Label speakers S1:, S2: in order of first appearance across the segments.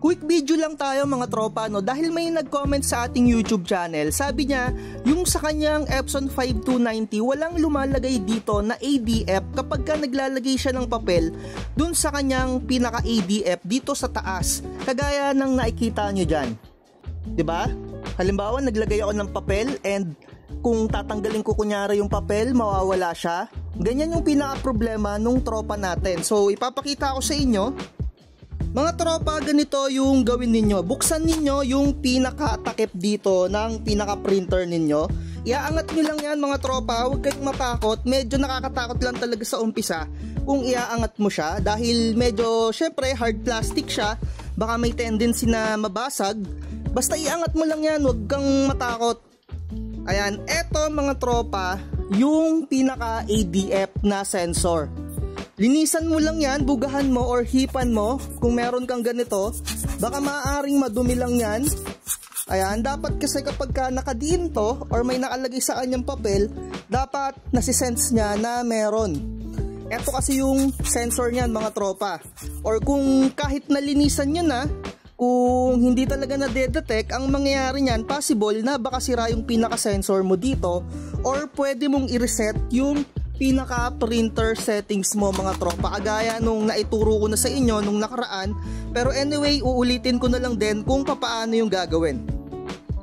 S1: Quick video lang tayo mga tropa, no, dahil may nag-comment sa ating YouTube channel. Sabi niya, yung sa kanyang Epson 5290 walang lumalagay dito na ADF kapag ka naglalagay siya ng papel dun sa kanyang pinaka ADF dito sa taas, kagaya ng nakikita nyo dyan, diba? Halimbawa naglagay ako ng papel and kung tatanggalin ko kunyari yung papel, mawawala siya. Ganyan yung pinaka problema nung tropa natin. So ipapakita ko sa inyo. Mga tropa, ganito yung gawin ninyo. Buksan ninyo yung pinaka-takip dito ng pinaka-printer ninyo. Iaangat nyo lang yan mga tropa. Huwag kayong matakot. Medyo nakakatakot lang talaga sa umpisa kung iaangat mo siya. Dahil medyo, syempre, hard plastic siya. Baka may tendency na mabasag. Basta iangat mo lang yan. Huwag kang matakot. Ayan, eto mga tropa, yung pinaka-ADF na sensor. Linisan mo lang yan, bugahan mo or hipan mo kung meron kang ganito. Baka maaaring madumi lang yan. Ayan, dapat kasi kapag ka nakadiin to or may nakalagay sa kanyang papel, dapat nasisense niya na meron. Ito kasi yung sensor niyan mga tropa. Or kung kahit nalinisan nyo na, kung hindi talaga na-detect, ang mangyayari niyan, possible na baka sira yung pinaka-sensor mo dito or pwede mong i-reset yung pinaka-printer settings mo mga tropa, agaya nung naituro ko na sa inyo nung nakaraan. Pero anyway, uulitin ko na lang din kung paano yung gagawin.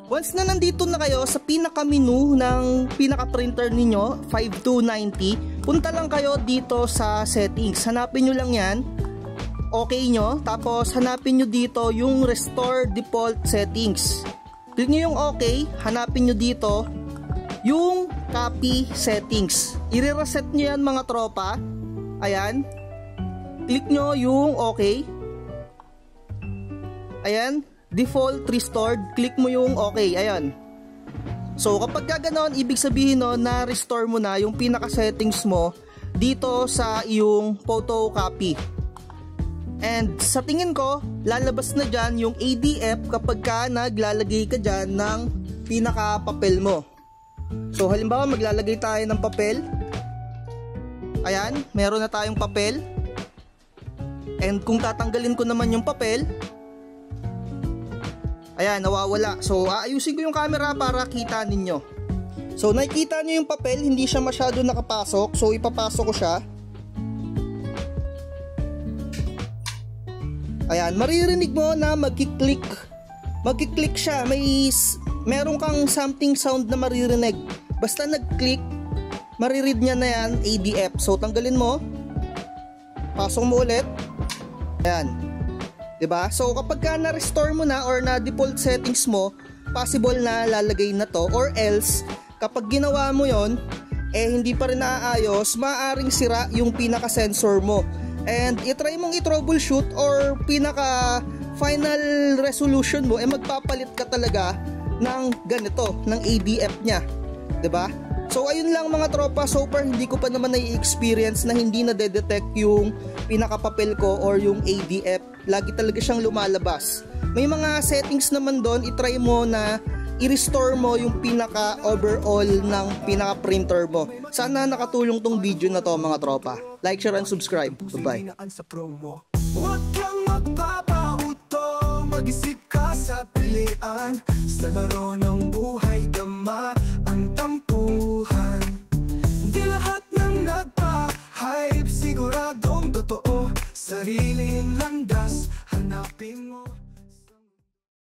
S1: Once na nandito na kayo sa pinaka-menu ng pinaka-printer ninyo, 5290, punta lang kayo dito sa settings. Hanapin nyo lang yan, okay nyo, tapos hanapin nyo dito yung Restore Default Settings. Click nyo yung okay, hanapin nyo dito yung Copy Settings. I-reset nyo yan mga tropa. Ayan. Click nyo yung okay. Ayan. Default Restored. Click mo yung okay. Ayan. So kapag ganoon, ibig sabihin no, na restore mo na yung pinaka-settings mo dito sa iyong photocopy. And sa tingin ko, lalabas na dyan yung ADF kapag ka naglalagay ka dyan ng pinaka-papel mo. So halimbawa maglalagay tayo ng papel. Ayan, meron na tayong papel. And kung tatanggalin ko naman yung papel, ayan, nawawala. So aayusin ko yung camera para kita ninyo. So nakikita nyo yung papel, hindi siya masyado nakapasok. So ipapasok ko siya. Ayan, maririnig mo na magkiklik. Magkiklik siya, meron kang something sound na maririnig. Basta nag-click, mariread niya na yan, ADF. So tanggalin mo, pasok mo ulit. Ayan, diba? So kapag ka na-restore mo na or na-default settings mo, possible na lalagay na to. Or else, kapag ginawa mo yon, hindi pa rin naaayos, maaaring sira yung pinaka-sensor mo. And itry mong i-troubleshoot or pinaka final resolution mo, magpapalit ka talaga ng ganito, ng ADF nya, 'di ba? So ayun lang mga tropa, so far hindi ko pa naman na-experience na hindi na detect yung pinakapapel ko or yung ADF. Lagi talaga siyang lumalabas. May mga settings naman doon, itry mo na i-restore mo yung pinaka overall ng pinaka printer mo. Sana nakatulong tong video na to mga tropa. Like, share, and subscribe. Bye-bye. Huwag kang magpapauto, mag-isip ka sa pilian. Sa laro ng buhay, dama ang tampuhan. Di lahat ng nagpa-hype, siguradong totoo. Sariling landas, hanapin mo.